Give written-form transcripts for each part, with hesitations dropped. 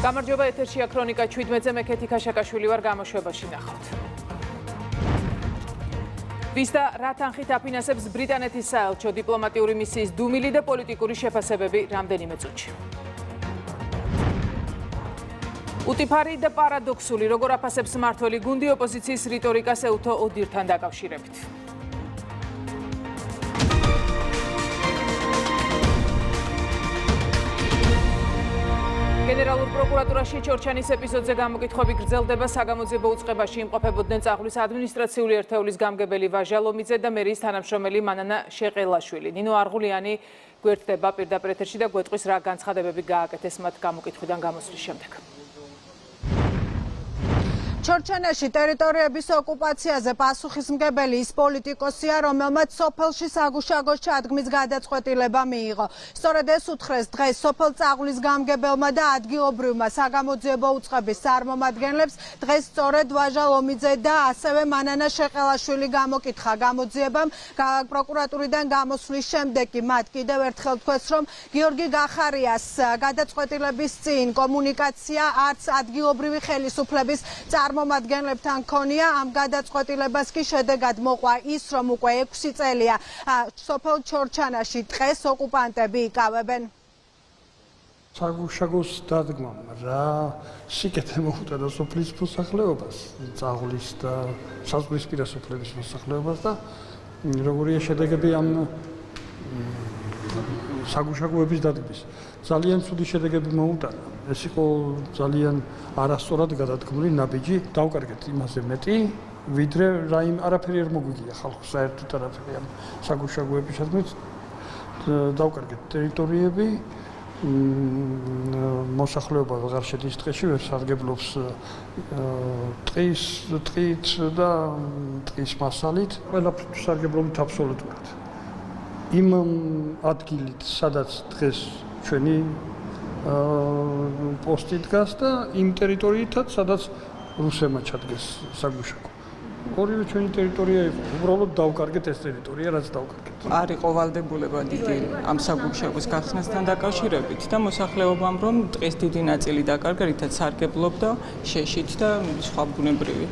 გამარჯობა, ეთერშია ქრონიკა 17-ზე მე ქეთი ქაშაკაშვილი ვარ, გამოშვებაში ნახავთ. ვის და რა თანხით აფინანსებს ბრიტანეთის საელჩო დიპლომატიური მისიის დუმილი და პოლიტიკური შეფასებები რამდენიმე წუთში. უტიფარი და პარადოქსული, როგორ აფასებს მმართველი გუნდი ოპოზიციის რიტორიკას ეუთო ოდირთან დაკავშირებით. გენერალურ პროკურატურაში ჩორჩანის ეპიზოდზე გამოკითხვები გრძელდება. საგამოძიებო უწყებაში იმყოფებოდნენ წაღვლის ადმინისტრაციული ერთეულის გამგებელი ვაჟა ლომიძე და მერიის თანამშრომელი მანანა შეყელაშვილი. ნინო არღულიანი გვერდდება პირდაპირ ეთერში და გვეტყვის რა განცხადებები გააკეთეს მათ გამოკითხვიდან გამოსვლის შემდეგ. ჩორჩანაში ტერიტორიების ოკუპაციაზე პასუხისმგებელი ის პოლიტიკოსია, რომელმაც სოფელში საგუშაგოს ჩადგმის გადაწყვეტილება მიიღო. სწორედ ეს უთხრეს დღეს სოფელ წაღვლის გამგებელმა და ადგილობრივმა საგამოძიებო უწყების წარმომადგენლებს. დღეს სწორედ ვაჟა ლომიძე და ასევე მანანა შეყელაშვილი გამოკითხა გამოძიებამ. პროკურატურიდან გამოსვლის შემდეგ კი მათ კიდევ ერთხელ თქვეს, რომ გიორგი გახარიას გადაწყვეტილების წინ კომუნიკაცია არც ადგილობრივი ხელისუფლების წარმომადგენლებთან ქონია. ამ გადაწყვეტილებას კი შედეგად მოყვა ის, რომ უკვე 6 წელია სოფელ ჩორჩანაში ტყეს ოკუპანტები იკავებენ. საგუშაგოს დადგმამ რა სიკეთე მოხდა სოფლის მოსახლეობას, წაღვლის და საზღვრისპირა სოფლების მოსახლეობას და როგორია შედეგები ამ საგუშაგოების დადგმის. ძალიან ცუდი შედეგები მოუტანა. ეს იყო ძალიან არასწორად გადადგმული ნაბიჯი. დავკარგეთ იმაზე მეტი, ვიდრე არაფერი არ მოგვიგია ხალხს საერთოდ არაფერი ამ საგუშაგოების შესახებ. დავკარგეთ ტერიტორიები, მოსახლეობა ვეღარ შედის ტყეში, ვერ სარგებლობს ტყით და ტყის მასალით. ყველაფერს სარგებლობთ აბსოლუტურად. იმ ადგილით, სადაც დღეს ჩვენი პოსტი დგას და იმ ტერიტორიითაც, სადაც რუსებმა ჩადგეს საგუშაგო. ორივე ჩვენი ტერიტორია იყო. უბრალოდ დავკარგეთ ეს ტერიტორია, რაც დავკარგეთ. არ იყო ვალდებულება დიდი ამ საგუშაგოს გახსნასთან დაკავშირებით და მოსახლეობამ რომ ტყის დიდი ნაწილი დაკარგა, რითაც სარგებლობდა შეშით და სხვა ბუნებრივი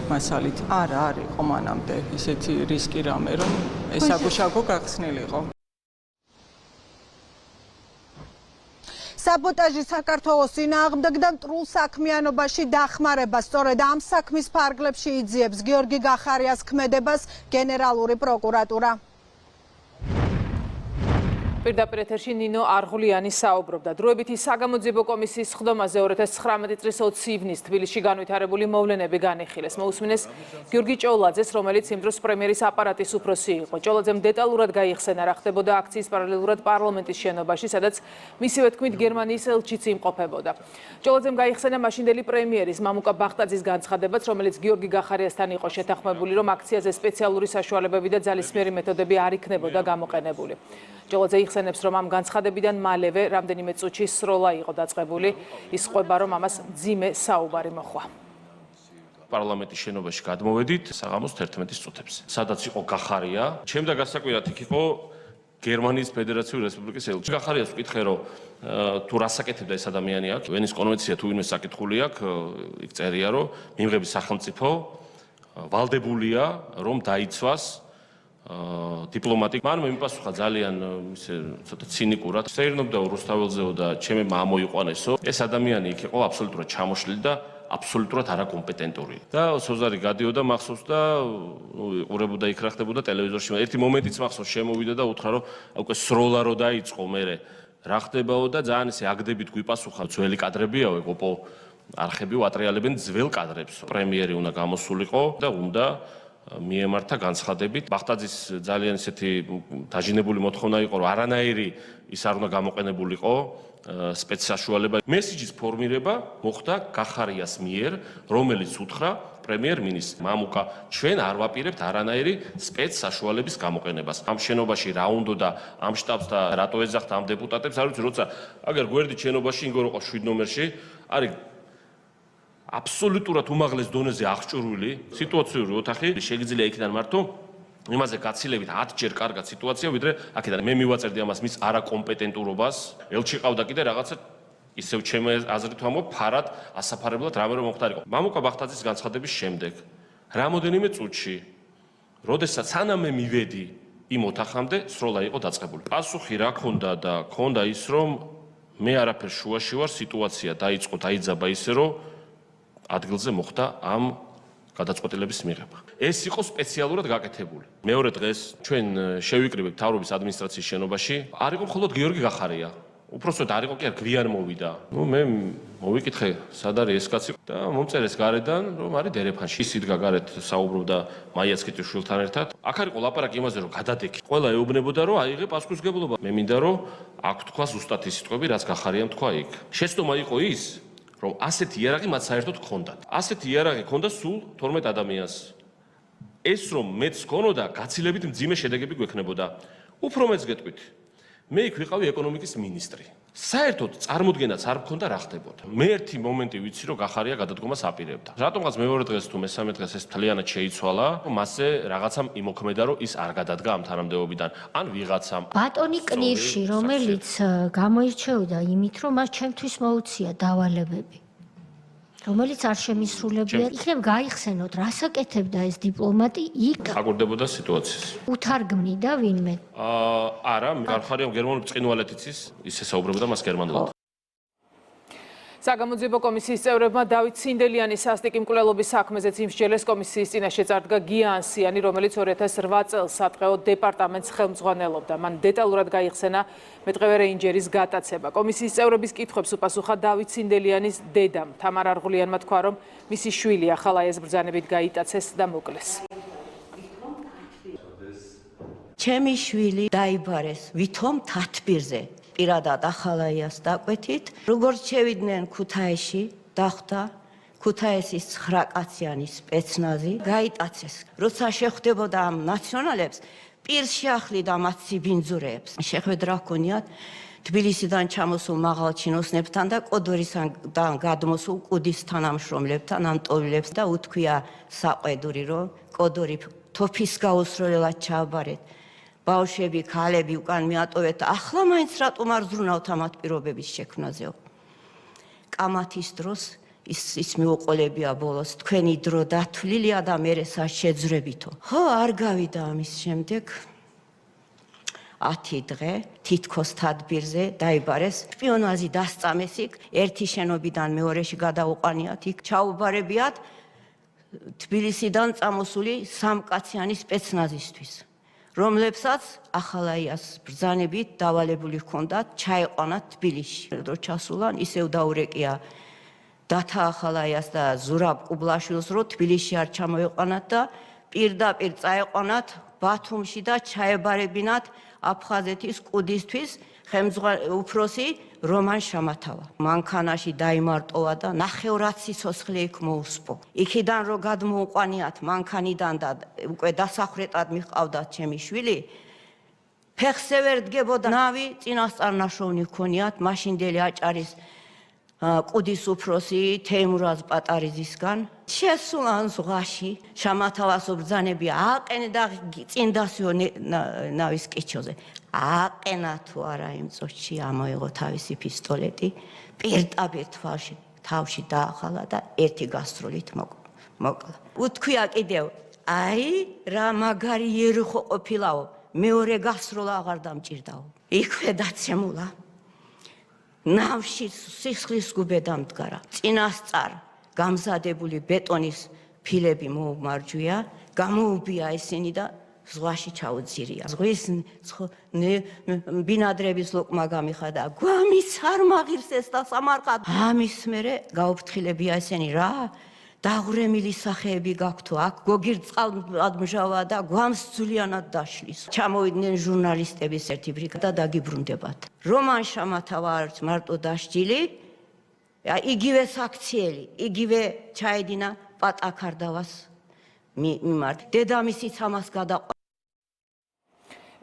მასალით. არა არ იყო მანამდე ისეთი რისკი რამე, რომ ეს საგუშაგო გახსნილიყო. საბოტაჟი საქართველოს წინააღმდეგ და მტრულ საქმიანობაში დახმარება. სწორედ ამ საქმის ფარგლებში იძიებს გიორგი გახარიას ქმედებას გენერალური პროკურატურა. პირდაპირ ეთერში ნინო არღულიანი საუბრობდა. დროებითი საგამოძიებო კომისიის სხდომაზე 2019 წლის 20 ივნის თბილისში განვითარებული მოვლენები განიხილეს. მოусმინეს გიორგი ჭოლაძეს, რომელიც იმ დროს პრემიერის აპარატის უფროსი იყო. ჭოლაძემ დეტალურად გაიხსენა რა ხდებოდა აქციის პარალელურად პარლამენტის შენობაში, სადაც მისივე თქმით გერმანიის ელჩიც იმყოფებოდა. ჭოლაძემ გაიხსენა მაშინდელი პრემიერის მამუკა ბახტაძის განცხადებაც, რომელიც გიორგი გახარიასთან იყო შეთანხმებული, რომ აქციაზე სპეციალური საშუალებები და ძალისმიერი მეთოდები არ იქნებოდა გამოყენებული. ჭოლაძე იხსენებს, რომ ამ განცხადებიდან მალევე რამდენიმე წუთში სროლა იყო დაწყებული. ის ყვება, რომ ამას მძიმე საუბარი მოხდა. პარლამენტის შენობაში გადმოვედით საღამოს 11 წუთებს. სადაც იყო გახარია, ჩემ და გასაკვირად იქ იყო გერმანიის ფედერაციული რესპუბლიკის ელჩი. გახარიას ვკითხე, რომ თუ რასაკეთებდა ეს ადამიანი აქ, ვენის კონვენცია თუ ვინმე საკითხული აქ, იქ წერია, რომ მიმღების სახელმწიფო ვალდებულია, რომ დაიცვას დიპლომატი. მან მიმპასუხა ძალიან ისე ცოტა ცინიკურად. შეერნობდა რუსთაველზეო და ჩემებმა ამოიყვანესო. ეს ადამიანი იქ იყო აბსოლუტურად ჩამოშლილი და აბსოლუტურად არაკომპეტენტური. და სოზარი გადიოდა მახსოვს და უყურებოდა იქ რა ხდებოდა ტელევიზორში. ერთი მომენტიც მახსოვს შემოვიდა და უთხრა, რომ უკვე სროლა რო დაიწყო მერე რა ხდებაო და ძალიან ისე აგდებით გვიპასუხა. ძველი კადრებიაო, ოპო არხები ვატრიალებენ ძველ კადრებს. პრემიერი უნდა გამოსულიყო და უნდა მიემართა განცხადებით. ბახტაძის ძალიან ისეთი დაჟინებული მოთხოვნა იყო, რომ არანაირი ის არ უნდა გამოყენებულიყო სპეცსაშუალება. მესიჯის ფორმირება მოხდა გახარიას მიერ, რომელიც უთხრა პრემიერ-მინისტრს, მამუკა, ჩვენ არ ვაპირებთ არანაირი სპეცსაშუალების გამოყენებას. ამ შენობაში რა უნდა და ამ შტაბს და რატო ეძახთ ამ დეპუტატებს, არ ვიცი, როცა აგერ გვერდით შენობაში ინგორო ყო 7 ნომერში, არის აბსოლუტურად უმაღლეს დონეზე აღჭურვილი სიტუაციური ოთახი. შეგიძლია იქიდან მართო იმაზე გაცილებით 10 ჯერ კარგად სიტუაცია, ვიდრე აქედან მე მივაწერდი ამას მის არაკომპეტენტურობას. ელჩი ყავდა კიდე რაღაცა ისევ ჩემი აზრით ვამბობ, ფარად ასაფარებლად რამე რომ მოხდარიყო. მამუკა ბახტაძის განცხადების შემდეგ, რამოდენიმე წუთში, როდესაც სანამ მე მივედი იმ ოთახამდე, სროლა იყო დაწყებული. პასუხი რა ქონდა და ქონდა ის, რომ მე არაფერ შუაში ვარ, სიტუაცია დაიწყო, დაიძაბა ისე, რომ ადგილზე მოხდა ამ გადაწყვეტილების მიღება. ეს იყო სპეციალურად გაკეთებული. მეორე დღეს ჩვენ შევიკრიბებთ მთავრობის ადმინისტრაციის შენობაში. არ იყო მხოლოდ გიორგი გახარია. უпроსტოდ არ იყო კი არ გვიან მოვიდა. მე მოვიკითხე, სად არის ეს კაცი და მომწერეს გარედან, რომ არის დერეფანში. ის იდგა გარეთ საუბრობდა მაია ცკიტიშვილთან ერთად. აქ არ იყო ლაპარაკი იმაზე, რომ გადადექი. ყველა ეუბნებოდა, რომ აიღე პასუხისმგებლობა. მე მინდა, რომ აქ თქვა ზუსტად ის სიტყვები, რაც გახარიამ თქვა იქ. შეცდომა იყო ის, რომ ასეთი იარაღი მათ საერთოდ ჰქონდათ. ასეთი იარაღი ჰქონდა სულ 12 ადამიანს. ეს რომ მეც ჰქონოდა, გაცილებით მძიმე შედეგები გვექნებოდა. უფრო მეც გეტყვით. მე იქ ვიყავი ეკონომიკის მინისტრი. საერთოდ წარმოდგენაც არ მქონდა რა ხდებოდა. მე ერთი მომენტი ვიცი, რომ გახარია გადადგომას აპირებდა. რატომღაც მეორე დღეს თუ მესამე დღეს ეს მთლიანად შეიცვალა, მასზე რაღაცამ იმოქმედა, რომ ის არ გადადგა ამ თანამდებობიდან, ან ვიღაცამ. ბატონი კნირში, რომელიც გამოირჩეოდა იმით, რომ მას ჩემთვის მოუწია დავალებები, რომელიც არ შემისრულებია, იქნებ გაიხსენოთ, რას აკეთებდა ეს დიპლომატი იქ. აგორდებოდა სიტუაციას. უთარგმნიდა ვინმე. არა, გახარიამ გერმანულ ბრწყინვალეთიც ისე საუბრობდა მას გერმანულად. საგამოძიებო კომისიის წევრებმა დავით სინდელიანის სასტიკი მკვლელობის საქმეზეც იმსჯელეს კომისიის წინაშე წარდგა გია ანსიანი, რომელიც 2008 წელს სატყეო დეპარტამენტს ხელმძღვანელობდა. მან დეტალურად გაიხსენა მეტყევე რეინჯერის გატაცება. კომისიის წევრების კითხვებს უპასუხა დავით სინდელიანის დედამ. თამარ არღულიანმა თქვა, რომ მისი შვილი ახალაიას ბრძანებით გაიტაცეს და მოკლეს. ჩემი შვილი დაიბარეს ვითომ თათბირზე. პირადად ახალაიას დაკვეთით, როგორც შევიდნენ ქუთაისში, დახვდა ქუთაისის 9 კაციანი სპეცნაზი, გაიტაცეს. როცა შეხვდებოდა ამ ნაციონალებს, პირს შეახლიდა მათ სიბინძურეებს. შეხვედრა ჰქონიათ თბილისიდან ჩამოსულ მაღალჩინოსნებთან და კოდორისგან გადმოსულ კუდის თანამშრომლებთან, ამტოვილებს და უთქვია საყვედური, რომ კოდორი თოფის გაუსროლელად ჩააბარეთ. ბავშვები, ქალები უკან მიატოვეთ, ახლა მაინც რატომ არ ზრუნავთ ამათ პირობების შექმნაზეო. კამათის დროს ის მიუყოლებია ბოლოს, თქვენი დრო დათვლილია და მერე შეძრებითო. ხო, არ გავიდა ამის შემდეგ 10 დღე თითქოს თადბირზე დაიბარეს, შპიონაჟი დასწამეს იქ, ერთი შენობიდან მეორეში გადაუყანიათ, იქ ჩაუბარებიათ თბილისიდან წამოსული 3 კაციანი სპეცნაზისთვის. რომლებსაც ახალაიას ბრძანებით დავალებული ჰქონდათ ჩაეყვანათ თბილისში. რო ჩასულან ისევ დაურეკია დათა ახალაიას და ზურაბ ყუბლაშვილს, რომ თბილისში არ ჩამოეყვანათ და პირდაპირ წაეყვანათ ბათუმში და ჩაებარებინათ აფხაზეთის კუდისთვის უფროსი რომან შამათავა. მანქანაში დაიმარტოვა და ნახევრად სიცოცხლე იქ მოუსპო. იქიდან რო გადმოუყვანიათ მანქანიდან და უკვე დასახრეტად მიჰყავდათ ჩემი შვილი, ფეხზე ვერ დგებოდა ნავი, წინასწარნაშოვნი ჰქონიათ მაშინდელი აჭარის კუდის უფროსი თეიმურაზ პატარიძისგან. შესულან ზღვაში შამათავას უბრძანებია აყენე და წინ დასვიო ნავის კიჩოზე. აყენა თუ არა იმ წუთში ამოიღო თავისი პისტოლეტი, პირდაპირ თავში დაახალა და ერთი გასტროლით მოკლა. უთქვია კიდევ, აი რა მაგარი იერუხო ყოფილაო, მეორე გასტროლა აღარ დამჭირდაო. იქვე დაცემულა. ნავში სისხლის გუბე დამდგარა. წინასწარ გამზადებული ბეტონის ფილები მოუმარჯვია, გამოუბია ისინი და ზღვაში ჩაუძირია. ზღვის ბინადრების ლოკმა გამიხადა. გვამიც არ მაღირსეს და სამარყად. ამის მერე გაუფრთხილებია ისინი რა? დაღვრემილი სახეები გაქვთ, აქ გოგირ წყალადმჟავა და გვამს ძვლიანად დაშლის. ჩამოვიდნენ ჟურნალისტების ერთი ბრიგადა და დაგიბრუნდებათ. რომან შამათავა არც მარტო დასჯილი, იგივე საქციელი, იგივე ჩაედინა პატაკარდავას მიმართ. დედამისიც ამას გადაყვა.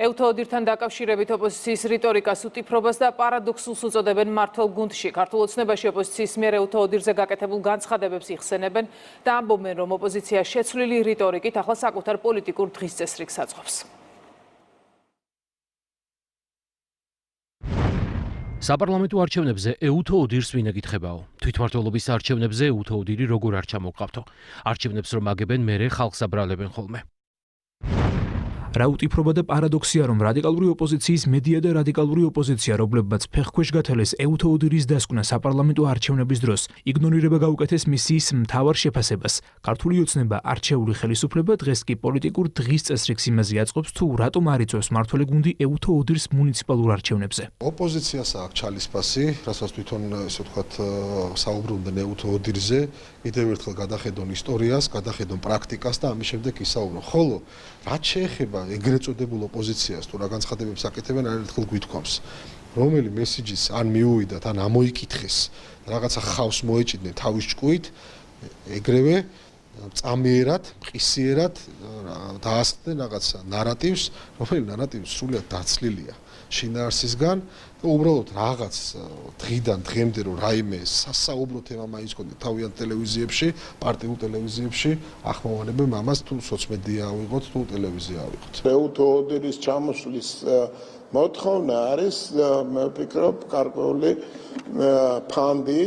ევთოოდირთან დაკავშირებით ოპოზიციის რიტორიკას უტიფრობას და პარადოქსულს უწოდებენ მართლ გუნდში. ქართულ ოცნებაში ოპოზიციის მიერ ევთოოდირზე გაკეთებულ განცხადებებს იხსენებენ და ამბობენ, რომ ოპოზიცია შეცვლილი რიტორიკით ახლა საკუთარ პოლიტიკურ დღისწესრიგს აწყობს. საპარლამენტო არჩევნებზე ეუთო ოდირს ვინ ეკითხებაო? თვითმმართველობის არჩევნებზე ეუთო ოდირი როგორ არ ჩამოყავთო? არჩევნებს რომ აგებენ, მერე ხალხს აბრალებენ ხოლმე. რა უტიფრობა და პარადოქსია, რომ რადიკალური ოპოზიციის მედია და რადიკალური ოპოზიცია, რომლებმაც ფეხქვეშ გათელეს ეუთო ოდირის დასკვნა საპარლამენტო არჩევნების დროს, იგნორირება გაუკეთეს მისიის მთავარ შეფასებას. ქართული ოცნება არჩეული ხელისუფლება დღეს კი პოლიტიკურ დღის წესრიგს იმაზე აწყობს, თუ რატომ არ იწვევს მმართველი გუნდი ეუთო ოდირს მუნიციპალურ არჩევნებზე. ოპოზიციას აქვს ჩალისფასი, რასაც თვითონ ესე ვთქვათ საუბრობდნენ ეუთო ოდირზე, კიდევ ერთხელ გადახედონ ისტორიას, გადახედონ პრაქტიკას და ამის შემდეგ ისაუბრონ. ხოლო რაც შეეხება ეგრეთ წოდებულ ოპოზიციას თუ რა განცხადებებს აკეთებენ, არერთხელ გვითქვამს, რომელი მესიჯის ან მიუვიდათ, ან ამოიკითხეს, რაღაცა ხავს მოეჭიდნენ თავის ჭკუით, ეგრევე წამიერად, მყისიერად დაასხდნენ რაღაცა ნარატივს, რომელიც ნარატივი სრულიად დაცლილია შინაარსისგან და უბრალოდ რაღაც დღიდან დღემდე რომ რაიმე სასაუბრო თემა მაინც გქონდა თავიანთ ტელევიზიებში, პარტიულ ტელევიზიებში, ახმოვანებენ ამას თუ სოციმედია ავიღოთ, თუ ტელევიზია ავიღოთ. ეუთო ოდირის ჩამოსვლის მოთხოვნა არის, მე ვფიქრობ, გარკვეული ფანდი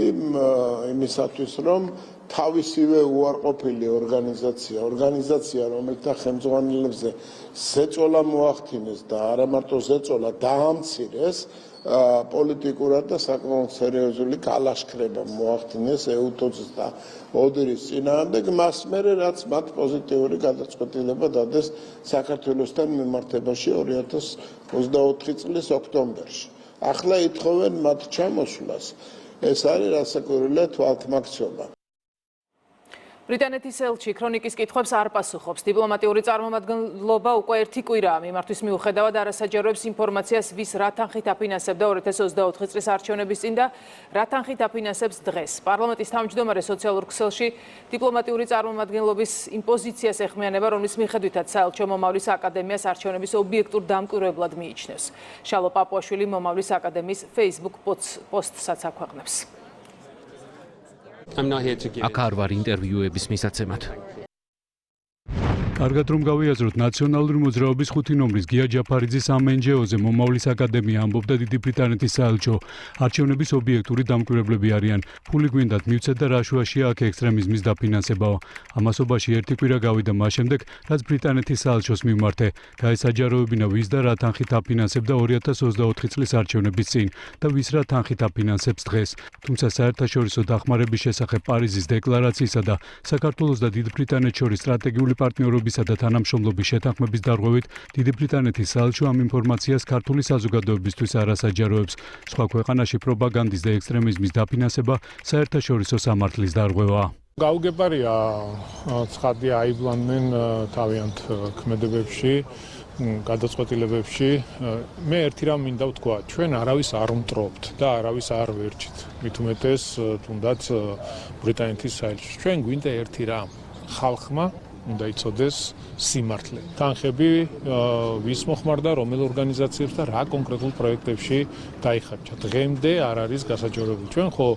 იმისათვის, რომ თავისივე უარყოფილი ორგანიზაცია, რომელთა ხელმძღვანელებზე ზეწოლა მოახდინეს და არა მარტო ზეწოლა, დაამცირეს, პოლიტიკურად და საკმაოდ სერიოზული კალაშქრება მოახდინეს ეუთოს და ოდირის წინააღმდეგ, მას მერე რაც მათ პოზიტიური გადაწყვეტილება დადეს საქართველოსთან მიმართებაში 2024 წლის ოქტომბერში. ახლა ითხოვენ მათ ჩამოსვლას. ეს არის რასაკვირველია თვალთმაქცევა. ბრიტანეთის ელჩი ქრონიკის კითხვებს არ პასუხობს. დიპლომატიური წარმომადგენლობა უკვე ერთი კვირაა მიმართვის მიუხედავად არასაჯაროებს ინფორმაციას, ვის რა თანხით აფინანსებდა 2024 წლის არჩევნების წინ და რა თანხით აფინანსებს დღეს. პარლამენტის თავმჯდომარე სოციალურ ქსელში დიპლომატიური წარმომადგენლობის იმ პოზიციას ეხმიანება, რომლის მიხედვითაც საელჩო მომავლის აკადემიას არჩევნების ობიექტურ დამკვირვებლად მიიჩნევს. შალო პაპუაშვილი მომავლის აკადემიის Facebook პოსტსაც აქვეყნებს. აქ არ ვარ ინტერვიუების მისაცემად. კარგად რომ გავიაზროთ, ნაციონალური მოძრაობის 5 ნომრის გია ჯაფარიძის ამ NGO-ზე მომავლის აკადემია ამბობდა დიდი ბრიტანეთის საელჩო. არჩევნების ობიექტური დამკვირვებლები არიან. ფული გვინდათ მივცეთ და რაშუაშია აქ ექსტრემიზმის დაფინანსებაო. ამასობაში ერთი კვირა გავიდა მას შემდეგ, რაც ბრიტანეთის საელჩოს მიმართე. გაესაჯაროებინა ვის და რა თანხით აფინანსებდა 2024 წლის არჩევნების წინ და ვის რა თანხით აფინანსებს დღეს. თუმცა საერთაშორისო დახმარების შესახებ პარიზის დეკლარაციისა და საქართველოს და დიდ ბრიტანეთს შორის სტრატეგიული პარტნიორობის და თანამშრომლობის შეთანხმების დარღვევით დიდი ბრიტანეთის საელჩო ამ ინფორმაციას ქართული საზოგადოებისთვის არასაჯაროებს. სხვა ქვეყანაში პროპაგანდის და ექსტრემიზმის დაფინანსება საერთაშორისო სამართლის დარღვევაა. გაუგებარია ცხადია აივლანდნენ თავიანთ ქმედებებში, გადაწყვეტილებებში. მე ერთი რამ მინდა ვთქვა, ჩვენ არავის არ უმტრობთ და არავის არ ვერჩით. მით უმეტეს თუნდაც ბრიტანეთის საელჩოს. ჩვენ გვინდა ერთი რამ, ხალხმა უნდა იცოდეს სიმართლე. თანხები ვის მოხმარდა, რომელ ორგანიზაციებს და რა კონკრეტულ პროექტებში დაიხარჯა. დღემდე არ არის გასაჯაროებული. ჩვენ ხო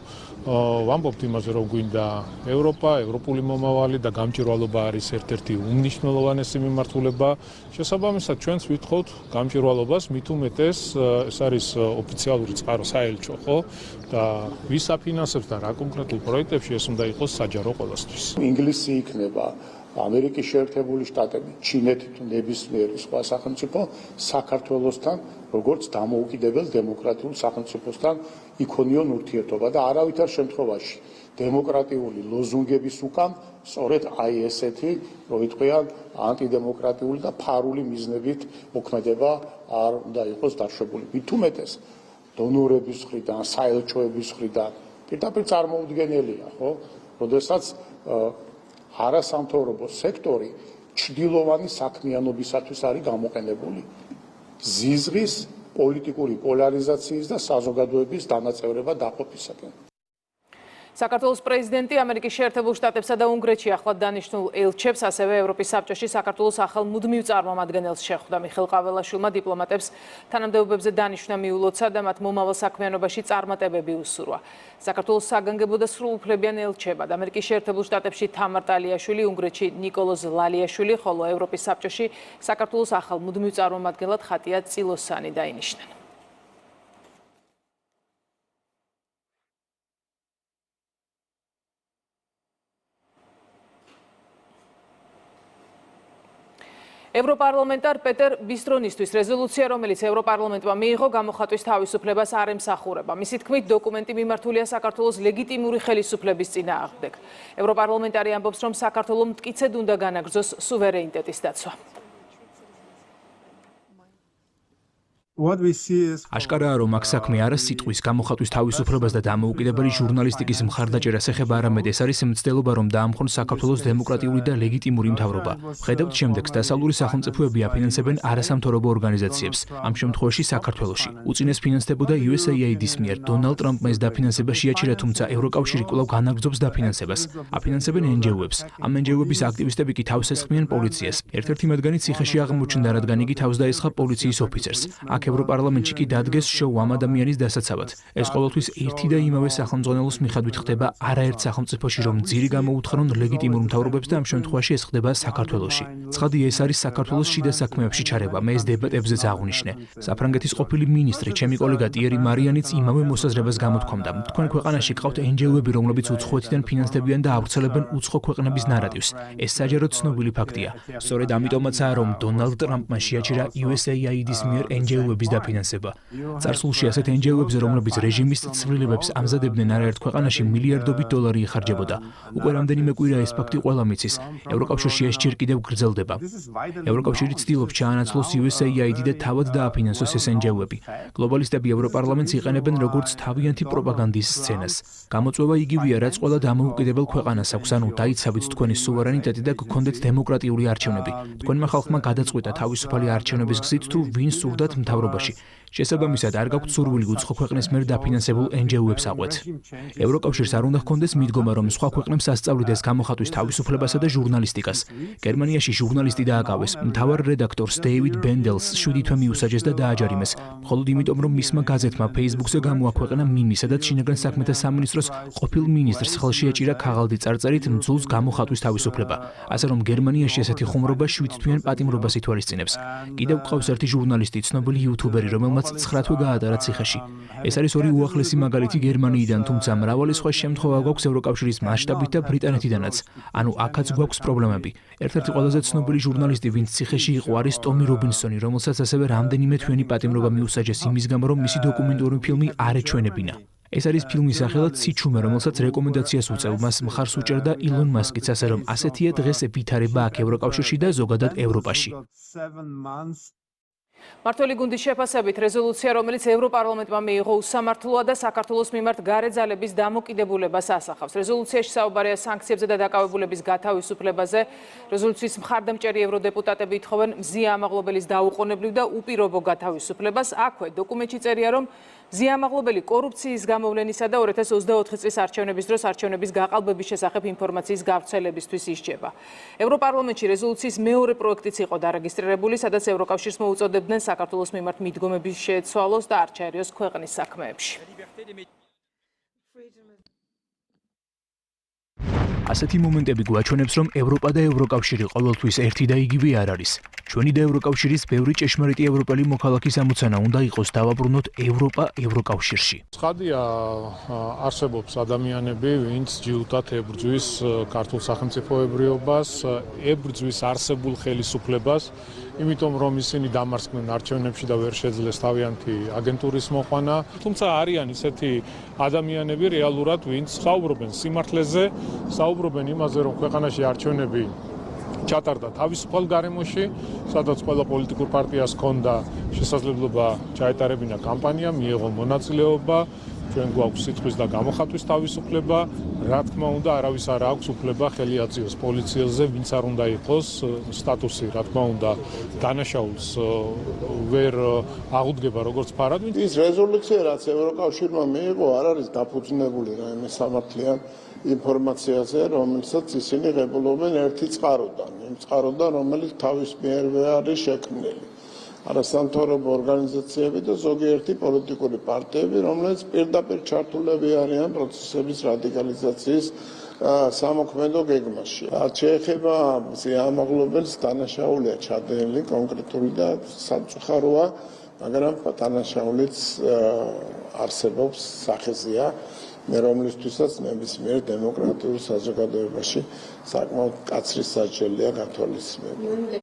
ვამბობთ იმაზე, რომ გვინდა ევროპა, ევროპული მომავალი და გამჭვირვალობა არის ერთ-ერთი უმნიშვნელოვანესი მიმართულება. შესაბამისად, ჩვენც ვითხოვთ გამჭვირვალობას, მით უმეტეს ეს არის ოფიციალური წყარო საელჩო, ხო? და ვის აფინანსებს და რა კონკრეტულ პროექტებში ეს უნდა იყოს საჯარო ყველასთვის. ინგლისი იქნება ამერიკის შეერთებული შტატები, ჩინეთი თუ ნებისმიერი სხვა სახელმწიფო საქართველოსთან, როგორც დამოუკიდებელ დემოკრატიულ სახელმწიფოსთან იქონიონ ურთიერთობა და არავითარ შემთხვევაში დემოკრატიული ლოზუნგების უკან სწორედ აი ესეთი, რომ ვიტყვიან, ანტიდემოკრატიული და ფარული მიზნებით მოქმედება არ უნდა იყოს დაშვებული. მით უმეტეს დონორების მხრიდან, საელჩოების მხრიდან პირდაპირ წარმოუდგენელია, ხო? როდესაც არასამთავრობო სექტორი ჩრდილოვანი საქმიანობისათვის არის გამოყენებული ზიზღის, პოლიტიკური პოლარიზაციის და საზოგადოების დანაწევრება დაყოფისაკენ. საქართველოს პრეზიდენტი ამერიკის შეერთებულ შტატებსა და უნგრეთში ახლად დანიშნულ ელჩებს, ასევე ევროპის საბჭოში საქართველოს ახალ მუდმივ წარმომადგენელს შეხვდა. მიხეილ ყაველაშვილმა დიპლომატებს თანამდებობებზე დანიშვნა მიულოცა და მათ მომავალ საქმიანობაში წარმატებები უსურვა. საქართველოს საგანგებო და სრულუფლებიან ელჩებად ამერიკის შეერთებულ შტატებში თამარ ტალიაშვილი, უნგრეთში ნიკოლოზ ლალიაშვილი, ხოლო ევროპის საბჭოში საქართველოს ახალ მუდმივ წარმომადგენლად ხატია წილოსანი დაინიშნა. ევროპარლამენტარ პეტერ ბისტრონისთვის რეზოლუცია, რომელიც ევროპარლამენტმა მიიღო, გამოხატვის თავისუფლებას არ ემსახურება. მისი თქმით, დოკუმენტი მიმართულია საქართველოს ლეგიტიმური ხელისუფლების წინააღმდეგ. ევროპარლამენტარი ამბობს, რომ საქართველოს მტკიცედ უნდა განაგრძოს სუვერენიტეტის დაცვა. აშკარაა, რომ აქ საქმე არა სიტყვის, გამოხატვის თავისუფლებას და დამოუკიდებელი ჟურნალისტიკის მხარდაჭერას ეხება, არამედ ეს არის მცდელობა, რომ დაამხონ საქართველოს დემოკრატიული და ლეგიტიმური მთავრობა. ვხედავთ შემდეგს, დასავლური სახელმწიფოები აფინანსებენ არასამთავრობო ორგანიზაციებს, ამ შემთხვევაში საქართველოში. უწინეს ფინანსდებოდა USAID-ის მიერ. დონალდ ტრამპმა ეს დაფინანსება შეაჩერა, თუმცა ევროკავშირი კვლავ განაგრძობს დაფინანსებას. აფინანსებენ NGO-ებს. ამ NGO-ების აქტივისტები კი თავს ესხმიან პოლიციას. ერთ-ერთი მათგანი ციხეში აღმოჩნდა, რადგან იგი თავს დაესხა პოლიციის ოფიცერს. ევროპარლამენტში კი დადგეს შოუ ამ ადამიანის დასაცავად. ეს ყოველთვის ერთი და იმავე სახელმძღვანელოს მიხედვით ხდება არაერთ სახელმწიფოში, რომ ძირი გამოუთხრონ ლეგიტიმურ მთავრობებს და ამ შემთხვევაში ეს ხდება საქართველოში. ცხადი ეს არის საქართველოს შიდა საქმეებში ჩარევა. მე ეს დებატებზეც აღვნიშნე. საფრანგეთის ყოფილი მინისტრი, ჩემი კოლეგა ტიერი მარიანიც იმავე მოსაზრებას გამოთქვამდა. თქვენ ქვეყანაში გყავთ NGO-ები, რომლებიც უცხოეთიდან ფინანსდებიან და ავრცელებენ უცხო ქვეყნების ნარატივს. ეს საჯაროდ ცნობილი ფაქტია. სწორედ ამიტომაცაა, რომ დონალდ ტრამპმა შეაჩერა USAID-ის მიერ NGO-ების დაფინანსება. წარსულში ასეთ NGO-ებზე, რომლებიც რეჟიმის ცვლილებებს ამზადებდნენ არაერთ ქვეყანაში, მილიარდობით დოლარი იხარჯებოდა. უკვე რამდენიმე კვირა ეს ფაქტი ყველა მიცის. ევროკავშირში ეს ჯერ კიდევ გრძელდება. ევროკავშირი ცდილობს ჩაანაცვლოს USAID და თავად დააფინანსოს ეს NGO-ები. გლობალისტები ევროპარლამენტს იყენებენ როგორც თავიანთი პროპაგანდის სცენას. გამოწვევა იგივეა, რაც ყველა დამოუკიდებელ ქვეყანას აქვს, ანუ დაიცავით თქვენი სუვერენიტეტი და გქონდეთ დემოკრატიული არჩევნები. თქვენმა ხალხმა გადაწყვიტა თავისუფალი არჩევნების გზით თუ ვინ სურდათ მთავრობაში. შესაბამისად, არ გაქვთ სურვილი უცხო ქვეყნის მიერ დაფინანსებულ NGO-ებს აყვეთ. ევროკავშირს არ უნდა ჰქონდეს მიდგომა, რომ სხვა ქვეყნებს ასწავლიდეს გამოხატვის თავისუფლებასა და ჟურნალისტიკას. გერმანიაში ჟურნალისტი დააკავეს, მთავარ რედაქტორს დეივიდ ბენდელს 7 თვე მიუსაჯეს და დააჯარიმეს, მხოლოდ იმიტომ, რომ მისმა გაზეთმა Facebook-ზე გამოაქვეყნა მიმი, სადაც შინაგან საქმეთა სამინისტროს ყოფილ მინისტრს ხელში ეჭირა ქაღალდი წარწერით მძულს გამოხატვის თავისუფლება. ასე რომ გერმანიაში ესეთი ხუმრობა 7 თვიან პატიმრობას ითვალისწინებს. კიდევ გვყავს ერთი ჟურნალისტი, ცნობილი იუთუბერი, რომელმაც 9 თვე გაატარა ციხეში. ეს არის ორი უახლესი მაგალითი გერმანიიდან, თუმცა მრავალი სხვა შემთხვევა გვაქვს ევროკავშირის მასშტაბით და ბრიტანეთიდანაც. ანუ აქაც გვაქვს პრობლემები. ერთ-ერთი ყველაზე ცნობილი ჟურნალისტი, ვინც ციხეში იყო, არის ტომი რობინსონი, რომელსაც ასევე რამდენიმე თვიანი პატიმრობა მიუსაჯეს იმის გამო, რომ მისი დოკუმენტური ფილმი არ ეჩვენებინა. ეს არის ფილმის სახელად „სიჩუმე“, რომელსაც რეკომენდაციას უწევ, მას მხარს უჭერდა ილონ მასკიც, ასე რომ ასეთია დღეს ვითარება აქ ევროკავშირში და ზოგადად ევროპაში. მართველი გუნდის შეფასებით რეზოლუცია, რომელიც ევროპარლამენტმა მიიღო, უსამართლოა და საქართველოს მიმართ გარე ძალების დამოკიდებულებას ასახავს. რეზოლუციაში საუბარია სანქციებზე და დაკავებულების გათავისუფლებაზე. რეზოლუციის მხარდამჭერი ევროდეპუტატები ითხოვენ მზიამაღლობელის დაუყოვნებლივ და უპირობო გათავისუფლებას. აქვე დოკუმენტში წერია, რომ მზიამაღლობელი კორუფციის გამოვლენისა და 2024 წლის არჩევნების დროს არჩევნების გაყალბების შესახებ ინფორმაციის გავრცელებისთვის ისჯება. ევროპარლამენტში რეზოლუციის მეორე პროექტიც იყო დარეგისტრირებული, სადაც ევროკავშირს მოუწოდებდნენ საქართველოს მიმართ მიდგომების შეცვალოს და არ ჩაერიოს ქვეყნის საქმეებში. ასეთი მომენტები გვაჩვენებს, რომ ევროპა და ევროკავშირი ყოველთვის ერთი და იგივე არ არის. ჩვენი და ევროკავშირის ბევრი ჭეშმარიტი ევროპელი მოქალაქის ამოცანა უნდა იყოს დავაბრუნოთ ევროპა ევროკავშირში. ცხადია, არსებობს ადამიანები, ვინც ჯილდათ ებრძვის ქართულ სახელმწიფოებრიობას, ებრძვის არსებულ ხელისუფლებას, იმიტომ რომ ისინი დამარცხდნენ არჩევნებში და ვერ შეძლეს თავიანთი აგენტურის მოყვანა. თუმცა არიან ისეთი ადამიანები რეალურად, ვინც საუბრობენ სიმართლეზე, საუბრობენ იმაზე, რომ ქვეყანაში არჩევნები ჩატარდა თავისუფალ გარემოში, სადაც ყველა პოლიტიკურ პარტიას ჰქონდა შესაძლებლობა ჩაეტარებინა კამპანია, მიეღო მონაწილეობა, ჩვენ გვაქვს სიტყვის და გამოხატვის თავისუფლება, რა თქმა უნდა, არავის არ აქვს უფლება ხელი აწიოს პოლიციაზე, ვინც არ უნდა იყოს სტატუსი, რა თქმა უნდა, დანაშაულს ვერ აღუდგება როგორც ფარად. ის რეზოლუცია, რაც ევროკავშირმა მიიღო, არ არის დაფუძნებული რაიმე სამართლიან ინფორმაციაზე, რომელსაც ისინი ღებულობენ ერთი წყაროდან, იმ წყაროდან, რომელიც თავის მიერვე არის შექმნილი. არასამთავრობო ორგანიზაციები და ზოგიერთი პოლიტიკური პარტიები, რომლებიც პირდაპირ ჩართულები არიან პროცესების რადიკალიზაციის სამოქმედო გეგმაში. რაც შეეხება ამაღლებელს, დანაშაულია ჩადენილი კონკრეტული და სამწუხაროა, მაგრამ დანაშაულიც არსებობს სახეზეა, რომლისთვისაც ნებისმიერ დემოკრატიულ საზოგადოებაში საკმაოდ კაცრი სასჯელია გათვალისწინებული.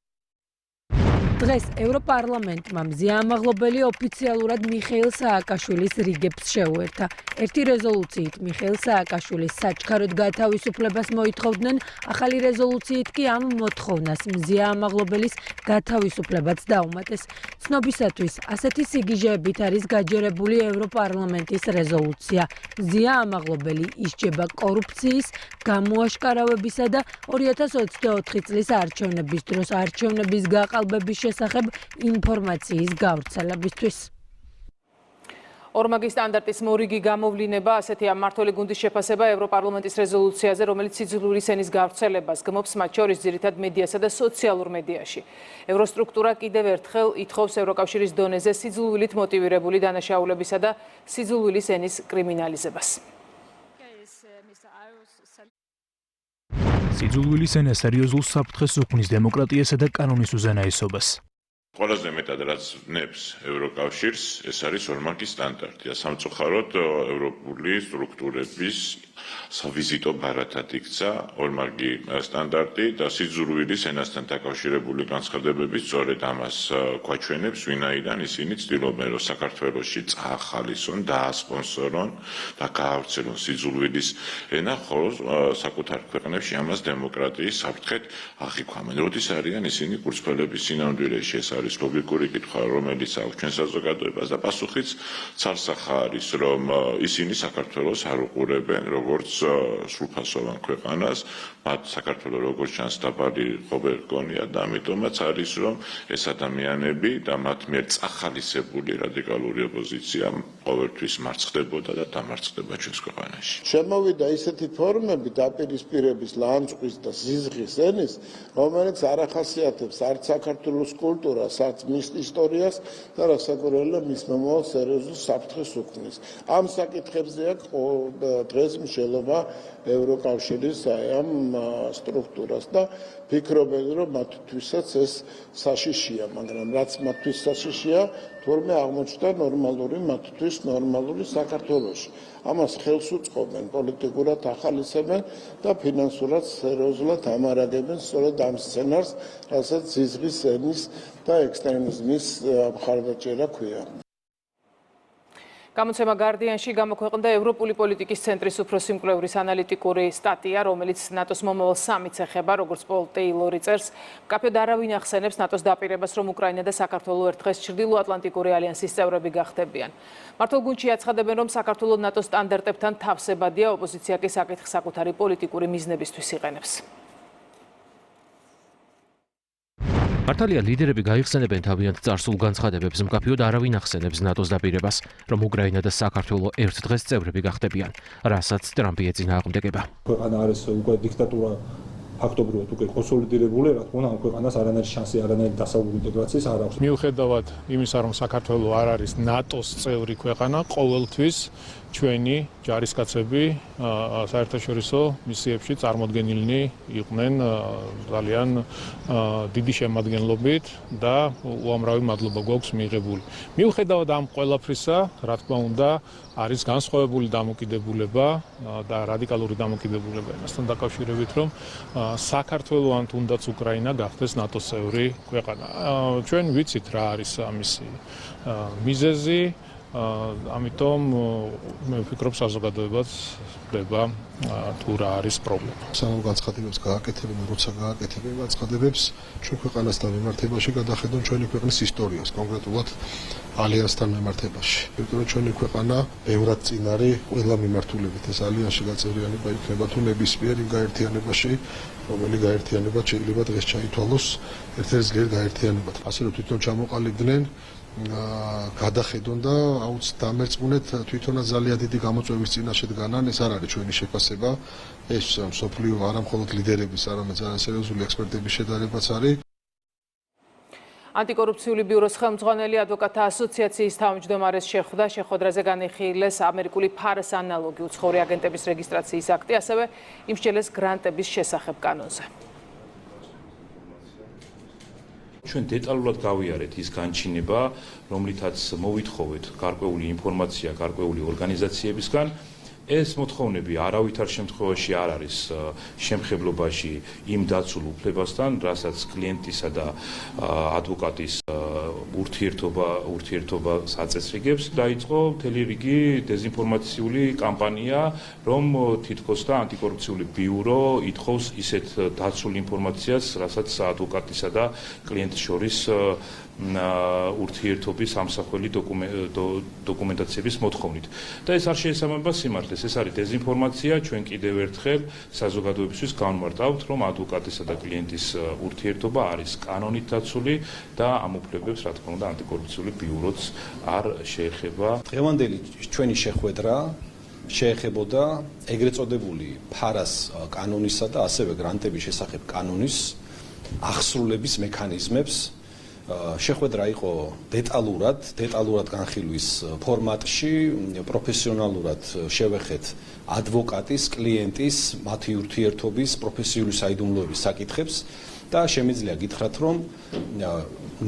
დღეს ევროპარლამენტმა მზიამაღლობელი ოფიციალურად მიხეილ სააკაშვილის რიგებს შეუერთა. ერთი რეზოლუციით მიხეილ სააკაშვილის საჩქაროდ გათავისუფლებას მოითხოვდნენ, ახალი რეზოლუციით კი ამ მოთხოვნას მზიამაღლობელის გათავისუფლებაც დაუმატეს. ცნობისათვის ასეთი სიგიჟეებით არის გაჯერებული ევროპარლამენტის რეზოლუცია. მზიამაღლობელი ისჯება კორუფციის, გამოაშკარავებისა და 2024 წლის არჩევნების დროს არჩევნების გაყალბების შესახებ ინფორმაციის გავრცელებისთვის. ორმაგი სტანდარტის მორიგი გამოვლინება, ასეთია მმართველი გუნდის შეფასება ევროპარლამენტის რეზოლუციაზე, რომელიც სიძულვილის ენის გავრცელებას გმობს, მათ შორის ძირითად მედიასა და სოციალურ მედიაში. ევროსტრუქტურა კიდევ ერთხელ ითხოვს ევროკავშირის დონეზე სიძულვილით მოტივირებული დანაშაულებისა და სიძულვილის ენის კრიმინალიზებას. სიძულვილის ენა სერიოზულ საფრთხეს უქმნის დემოკრატიასა და კანონის უზენაესობას. ყველაზე მეტად რაც ნებს ევროკავშირს, ეს არის ორმაგი სტანდარტი. სამწუხაროდ ევროპული სტრუქტურების სავიზიტო ბარათად იქცა ორმაგი სტანდარტი და სიძულვილის ენასთან დაკავშირებული განცხადებები სწორედ ამას გვაჩვენებს, ვინაიდან ისინი ცდილობენ, რომ საქართველოში წაახალისონ, დაასპონსორონ და გაავრცელონ სიძულვილის ენა, ხოლო საკუთარ ქვეყნებში ამას დემოკრატიის საფრთხედ აღიქვამენ. როდის არიან ისინი კურსფელების სინამდვილეში, ეს არის ლოგიკური კითხვა, რომელიც აქვს ჩვენ საზოგადოებას და პასუხიც ცალსახა არის, რომ ისინი საქართველოს არ უყურებენ როგორც სრულფასოვან ქვეყანას, მათ საქართველოს როგორც ჩანს დაბალი ყოფე ჰგონია და ამიტომაც არის, რომ ეს ადამიანები და მათ მიერ წახალისებული რადიკალური ოპოზიცია ყოველთვის მარცხდებოდა და დამარცხდება ჩვენს ქვეყანაში. შემოვიდა ისეთი ფორმები დაპირისპირების, ლანძღვის და ზიზღის ენის, რომელიც არ ახასიათებს არც საქართველოს კულტურას, არც მის ისტორიას და რასაკვირველია მის მომავალ სერიოზულ საფრთხეს უქმნის. ამ საკითხებზე აქვს დღეს მშელობა ევროკავშირის ამ სტრუქტურას და ფიქრობენ, რომ მათთვისაც ეს საშიშია, მაგრამ რაც მათთვის საშიშია, თურმე აღმოჩნდა ნორმალური მათთვის ნორმალური საქართველოში. ამას ხელს უწყობენ, პოლიტიკურად ახალისებენ და ფინანსურად სერიოზულად ამარაგებენ სწორედ ამ სცენარს, რასაც ზიზღის ენის და ექსტრემიზმის მხარდაჭერა ქვია. გამოცემა Guardian-ში გამოქვეყნდა ევროპული პოლიტიკის ცენტრის უფროსი მკვლევრის ანალიტიკური სტატია, რომელიც ნატოს მომავალ სამიტს ეხება, როგორც პოლ ტეილორი წერს. მკაფიოდ არავინ ახსენებს ნატოს დაპირებას, რომ უკრაინა და საქართველო ერთ დღეს ჩრდილოატლანტიკური ალიანსის წევრები გახდებიან. მართლ გუნდში აცხადებენ, რომ საქართველო ნატოს სტანდარტებთან თავსებადია, ოპოზიცია კი საკითხს საკუთარი პოლიტიკური მიზნებისთვის იყენებს. მართალია ლიდერები გაიხსენებენ თავიანთ წარსულ განცხადებებს, მკაფიოდ არავინ ახსენებს ნატოს დაპირებას, რომ უკრაინა და საქართველო ერთ დღეს წევრები გახდებიან, რასაც ტრამპი ეწინააღმდეგება. ქვეყანა არის უკვე დიქტატურა ფაქტობრივად უკვე კონსოლიდირებული, რა თქმა უნდა, ამ ქვეყანას არანაირი შანსი, არანაირი დასავლური ინტეგრაციის არ აქვს. მიუხედავად იმისა, რომ საქართველო არ არის ნატოს წევრი ქვეყანა, ყოველთვის ჩვენი ჯარისკაცები საერთაშორისო მისიებში წარმოდგენილნი იყვნენ ძალიან დიდი შემადგენლობით და უამრავი მადლობა გვაქვს მიღებული. მიუხედავად ამ ყველაფრისა, რა თქმა უნდა, არის განსხვავებული დამოკიდებულება და რადიკალური დამოკიდებულება იმასთან დაკავშირებით, რომ საქართველო ან თუნდაც უკრაინა გახდეს ნატოს წევრი ქვეყანა. ჩვენ ვიცით რა არის ამისი მიზეზი. ამიტომ მე ვფიქრობ საზოგადოებაც ხდება თუ რა არის პრობლემა. სამ განცხადებებს გააკეთებენ, როცა გააკეთებენ განცხადებებს ჩვენ ქვეყანასთან მიმართებაში გადახედონ ჩვენი ქვეყნის ისტორიას, კონკრეტულად ალიანსთან მიმართებაში. იმიტომ რომ ჩვენი ქვეყანა ბევრად წინ არის ყველა მიმართულებით. ეს ალიანსში გაწევრიანება იქნება თუ ნებისმიერ იმ გაერთიანებაში, რომელი გაერთიანება შეიძლება დღეს ჩაითვალოს ერთ-ერთ ძლიერ გაერთიანებად. ასე რომ თვითონ ჩამოყალიბდნენ გადახედონ და დამერწმუნეთ თვითონაც ძალიან დიდი გამოწვევის წინაშე დგანან. ეს არ არის ჩვენი შეფასება, ეს მსოფლიო არა მხოლოდ ლიდერების, არამედ ძალიან სერიოზული ექსპერტების შედარებაც არის. ანტიკორუფციული ბიუროს ხელმძღვანელი ადვოკატთა ასოციაციის თავმჯდომარეს შეხვედრაზე განიხილეს ამერიკული ფარს ანალოგი უცხოური აგენტების რეგისტრაციის აქტი, ასევე იმსჯელეს გრანტების შესახებ კანონზე. ჩვენ დეტალურად გავიარეთ ის განჩინება, რომლითაც მოვითხოვეთ გარკვეული ინფორმაცია გარკვეული ორგანიზაციებისგან ეს მოთხოვნები არავითარ შემთხვევაში არ არის შემხებლობაში იმ დაცულ უფლებასთან, რასაც კლიენტისა და ადვოკატის ურთიერთობა საწესრიგებს. დაიწყო მთელი რიგი დეზინფორმაციული კამპანია, რომ თითქოს და ანტიკორუფციული ბიურო ითხოვს ისეთ დაცულ ინფორმაციას, რასაც ადვოკატისა და კლიენტის შორის ურთიერთობის ამსახველი დოკუმენტაციების მოთხოვნით. და ეს არ შეესაბამება სიმართლეს, ეს არის დეზინფორმაცია, ჩვენ კიდევ ერთხელ საზოგადოებისთვის განმარტავთ, რომ ადვოკატისა და კლიენტის ურთიერთობა არის კანონით დაცული და ამ უფლებებს, რა თქმა უნდა, ანტიკორუფციული ბიუროც არ შეეხება. დღევანდელი ჩვენი შეხვედრა შეეხებოდა ეგრეთ წოდებული ფარას კანონისა და ასევე გრანტების შესახებ კანონის აღსრულების მექანიზმებს. შეხვედრა იყო დეტალურად განხილვის ფორმატში, პროფესიონალურად შევეხეთ ადვოკატის, კლიენტის, მათი ურთიერთობის, პროფესიული საიდუმლოების საკითხებს და შემიძლია გითხრათ, რომ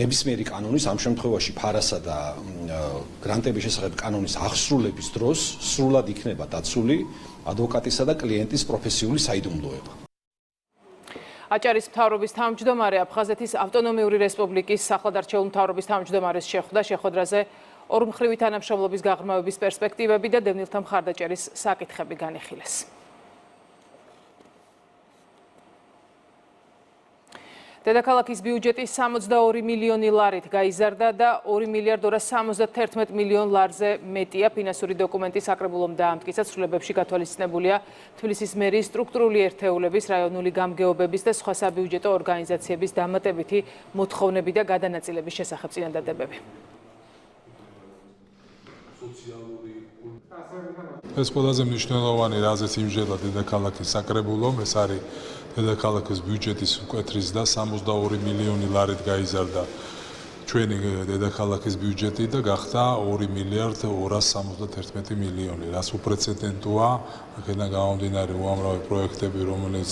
ნებისმიერი კანონის, ამ შემთხვევაში ფარასა და გრანტების შესახებ კანონის აღსრულების დროს სრულად იქნება დაცული ადვოკატისა და კლიენტის პროფესიული საიდუმლოება. აჭარის მთავრობის თავმჯდომარე აფხაზეთის ავტონომიური რესპუბლიკის ახლადარჩეული მთავრობის თავმჯდომარის შეხვედრაზე ორმხრივი თანამშრომლობის გაღრმავების პერსპექტივები და დევნილთა მხარდაჭერის საკითხები განიხილეს. დედაქალაქის ბიუჯეტი 62 მილიონი ლარით გაიზარდა და 2 მილიარდ 271 მილიონ ლარზე მეტია. ფინანსური დოკუმენტი საკრებულომ დაამტკიცა. ცვლილებებში გათვალისწინებულია თბილისის მერიის სტრუქტურული ერთეულების, რაიონული გამგეობების და სხვა საბიუჯეტო ორგანიზაციების დამატებითი მოთხოვნები და გადანაწილების შესახებ წინადადებები. ეს ყველაზე მნიშვნელოვანი რაზეც იმჟელა დედაქალაქის საკრებულომ, ეს არის დედაქალაქის ბიუჯეტის უკეთრის და 62 მილიონი ლარით გაიზარდა ჩვენი დედაქალაქის ბიუჯეტი და გახდა 2 მილიარდ 271 მილიონი, რაც უპრეცედენტოა. აქედან გამომდინარე უამრავი პროექტები, რომელიც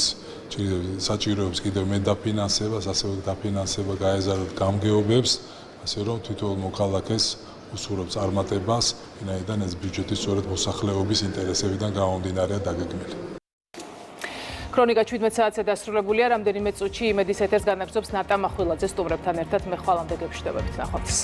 საჭიროებს კიდევ მეტ დაფინანსებას, ასევე დაფინანსება გაეზარდათ გამგეობებს, ასე რომ თითოეულ მოქალაქეს უსურვებს წარმატებას, ვინაიდან ეს ბიუჯეტი სწორედ მოსახლეობის ინტერესებიდან გამომდინარეა დაგეგმილი. ქრონიკა 17 საათზე დასრულებულია. რამდენიმე წუთში იმედის ეთერს განაგრძობს ნატა მახვილაძე. სტუმრებთან ერთად მე ხვალამდე გეფშდებოდით. ნახვამდის.